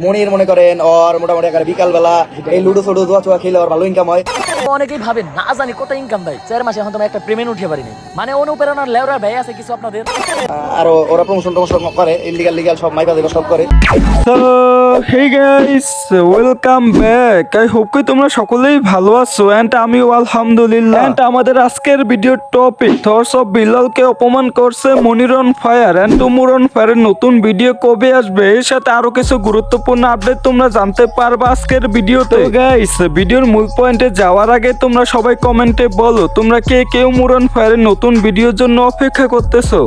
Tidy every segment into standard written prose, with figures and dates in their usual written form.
মনির মনে করেন ওর মোটামুটি বিকাল বেলা এই লুডো ফুডো জুয়া চুয়া খেলে ওর ভালো ইনকাম হয়। অনেকেই ভাবে না জানি কত ইনকাম ভাই 4 মাসে এখন তো একটা পেমেন্ট উঠিয়ে পারিনি, মানে অনুপ্রেরণার লেওরা ভাই আছে কিছু আপনাদের। আর ওরা প্রমোশন করে ইলিগাল লিগাল সব মাইকা দেবে সব করে। তো hey guys, welcome back. I hope কি তোমরা সকলেই ভালো আছো এন্ড আমিও আলহামদুলিল্লাহ। এন্ড আমাদের আজকের ভিডিও টপিক থরস অফ বিলালকে অপমান করছে মনির অন ফায়ার এন্ড তুমুর অন ফায়ারের নতুন ভিডিও কবে আসবে, এর সাথে আরো কিছু গুরুত্বপূর্ণ আপডেট তোমরা জানতে পারবে আজকের ভিডিওতে। গাইস, ভিডিওর মূল পয়েন্টে যাওয়ার আগে তোমরা সবাই কমেন্টে বলো তোমরা কে কেউ মুর অন ফায়ারের নতুন ভিডিওর জন্য অপেক্ষা করতেছো।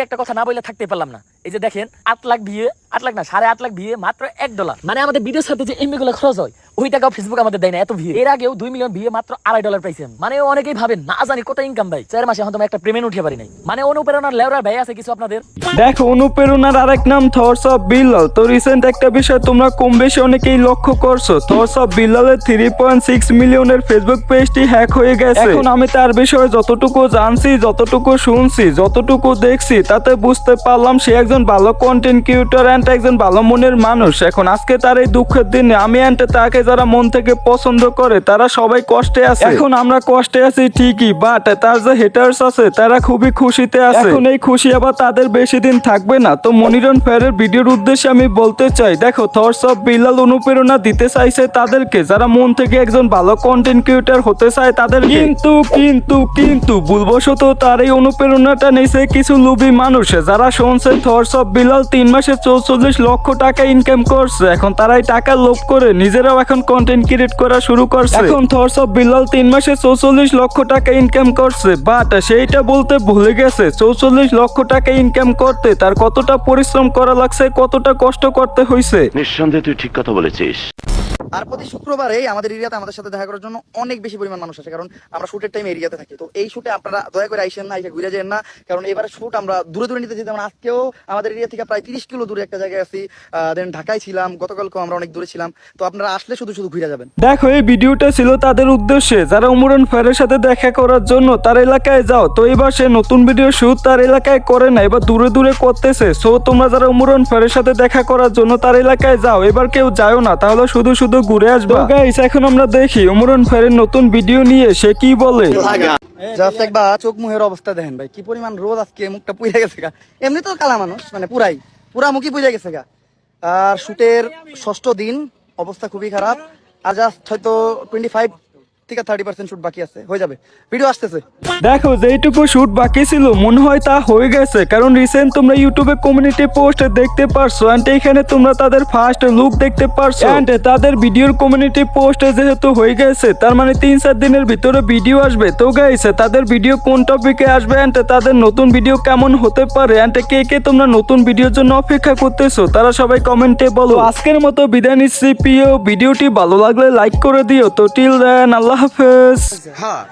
একটা কথা না বলে থাকতে পারলাম না। এই যে দেখেন 8 লাখ ভিউ, 8 লাখ না $8.5 লাখ ভিউ মাত্র $1, মানে আমাদের ভিডিওর সাথে যে এমবি গুলো খরচ হয় ওই টাকাও ফেসবুক আমাদের দেয় না এত ভিউ। এর আগেও 2 মিলিয়ন ভিউ মাত্র $2.5 পাইছেন, মানে অনেকেই ভাবেন না জানি কত ইনকাম ভাই 4 মাসে এখন তো একটা পেমেন্ট উঠিয়ে পারি নাই, মানে অনুপ্রেরণার লেওরা ভাই আছে কিছু আপনাদের। দেখো, অনুপ্রেরণার আরেক নাম থরস অফ বিলাল। তো রিসেন্ট একটা বিষয় তোমরা কম বেশি অনেকেই লক্ষ্য করছো, থরস অফ বিলালের 3.6 মিলিয়নের ফেসবুক পেজটি হ্যাক হয়ে গেছে। এখন আমি তার বিষয়ে যতটুকু জানছি, যতটুকু শুনছি, যতটুকু দেখছি তাতে বুঝতে পারলাম সে একজন ভালো কন্টেন্ট ক্রিয়েটর এন্ড একজন ভালো মনের মানুষ। এখন আজকে তার এই দুঃখের দিনে আমি এন্ড তাকে যারা মন থেকে পছন্দ করে তারা সবাই কষ্টে আছে। এখন আমরা কষ্টে আছি ঠিকই, বাট তার যে হেটার্স আছে তারা খুবই খুশিতে আছে। এখন এই খুশি আবার তাদের বেশি দিন থাকবে না। তো মনির অন ফায়ারের ভিডিওর উদ্দেশ্যে আমি বলতে চাই, দেখো থরস অফ বিলাল অনুপ্রেরণা দিতে চাইছে তাদেরকে যারা মন থেকে একজন ভালো কন্টেন্ট ক্রিয়েটর হতে চায় তাদের। কিন্তু ভুলবশত তার এই অনুপ্রেরণাটা নিছে কিছু লোভী মানুষ যারা শুনছে থরস অফ বিলাল 3 মাসে 44 লক্ষ টাকা ইনকাম করছে। এখন তারাই টাকা লোভ করে নিজেরাও এখন কন্টেন্ট ক্রিয়েট করা শুরু করছে। এখন থরস অফ বিলাল 3 মাসে 44 লক্ষ টাকা ইনকাম করছে, বাট সেইটা বলতে ভুলে গেছে 44 লক্ষ টাকা ইনকাম করতে তার কতটা পরিশ্রম করা লাগছে, কতটা কষ্ট করতে হয়েছে। নিঃসন্দেহে তুই ঠিক কথা বলেছিস। আর প্রতি শুক্রবারে আমাদের এরিয়াতে আমাদের সাথে দেখা করার জন্য অনেক বেশি পরিমাণ মানুষ আসে, কারণ আমরা শুটের টাইম এরিয়াতে থাকি। তো এই শুটে আপনারা দয়া করে আইসেন না, এসে ঘুরে যান না, কারণ এবারে শুট আমরা দূরে দূরে নিতে যেতাম। আজকেও আমাদের এরিয়া থেকে প্রায় 30 কিলো দূরে একটা জায়গায় আছি, দেন ঢাকায় ছিলাম, গতকালকেও আমরা অনেক দূরে ছিলাম। তো আপনারা আসলে শুধু শুধু ঘুরে যাবেন। দেখো, এই ভিডিওটা ছিল তাদের উদ্দেশ্যে যারা মুর অন ফায়ারের সাথে দেখা করার জন্য তার এলাকায় যাও। তো এবার সে নতুন ভিডিও শুট তার এলাকায় করে না, এবার দূরে দূরে করতেছে। সো তোমরা যারা মুর অন ফায়ারের সাথে দেখা করার জন্য তার এলাকায় যাও, এবার কেউ যাও না, তাহলে শুধু শুধু ঘুরে আসবে। গাইস, এখন আমরা দেখি মুর অন ফায়ারের নতুন ভিডিও নিয়ে সে কি বলে। জাস্ট একবার চোখ মুখের অবস্থা দেখেন ভাই, কি পরিমাণ রোদ আজকে, মুখটা পুড়ে গেছে গা। এমনি তো কালা মানুষ, মানে পুরা মুখই পুড়ে গেছে গা। আর শুটের 6ষ্ঠ দিন, অবস্থা খুবই খারাপ। আর জাস্ট হয়তো 25 থেকে 30% শুট বাকি আছে, হয়ে যাবে, ভিডিও আসতেছে। দেখো, যেইটুকু শুট বাকি ছিল মনে হয় তা হয়ে গেছে, কারণ রিসেন্ট তোমরা ইউটিউবে কমিউনিটি পোস্ট দেখতে পারছো এন্ড এখানে তোমরা তাদের ফার্স্ট লুক দেখতে পারছো এন্ড তাদের ভিডিওর কমিউনিটি পোস্ট যেহেতু হয়ে গেছে তার মানে 3-4 দিনের ভিতরে ভিডিও আসবে। তো গাইস, তাদের ভিডিও কোন টপিকে আসবে এন্ড তাদের নতুন ভিডিও কেমন হতে পারে এন্ড কে কে তোমরা নতুন ভিডিওর জন্য অপেক্ষা করতেছো তারা সবাই কমেন্টে বলো। আজকের মতো বিদায় নিচ্ছি প্রিয়, ভিডিওটি ভালো লাগলে লাইক করে দিও। তো টিল দেন, আল্লাহ হাফেজ। হ্যাঁ।